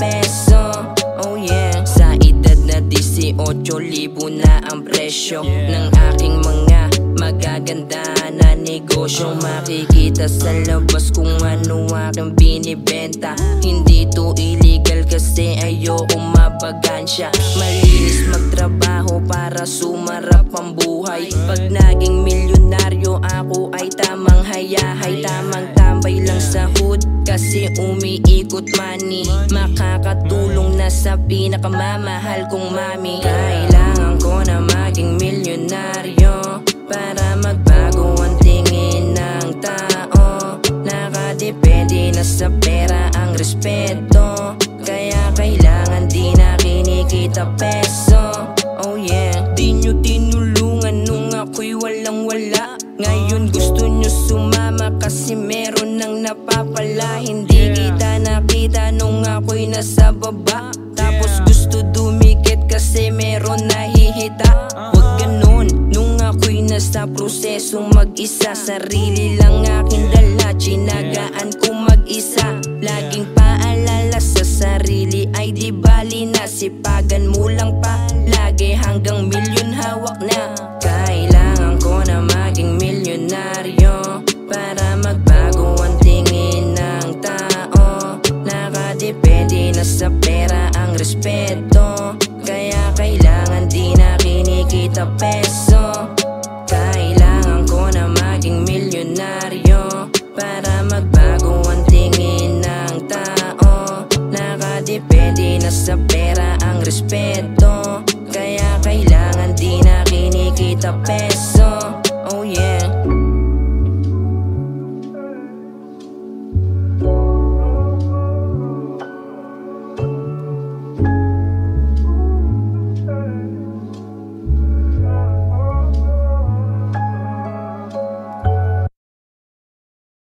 peso. Oh yeah. Sa edad na 18,000 na ang presyo ng aking mga magaganda na negosyo. Makikita sa labas kung ano aking binibenta. Hindi to illegal kasi ayoko mabagansya. Malinis magtrabaho para sumarap ang buhay. Pag naging milyonaryo ako ay tamang hayahay. Tamang tambay lang sa hood kasi umiikot money. Makakatulong na sa pinakamamahal kong mami. Kailangan ko na maging milyonaryo para magbago ang tingin ng tao. Nakadepende na sa pera ang respeto, kaya kailangan di na kinikita peso. Oh yeah. Di nyo tinulungan nung ako'y walang wala. Ngayon gusto nyo sumama kasi meron nang napapala. Hindi kita nakita nung ako'y nasa baba, tapos gusto dumikit kasi meron nahihita. Wag ganun, nung ako'y nasa proseso mag-isa. Sarili lang aking dala, tsinagaan ko mag-isa. Laging paalala sa sarili ay di bali na. Sipagan mo lang pa lagi hanggang milyon hawak na. Kailangan ko na maging milyonaryo para magbago ang tingin ng tao. Nakadepende na sa pera ang respeto, kaya kailangan di na kinikita peso. Kailangan ko na maging milyonaryo para magbago ang tingin ng tao. Nakadepende na sa pera ang respeto, kaya kailangan di na kinikita peso.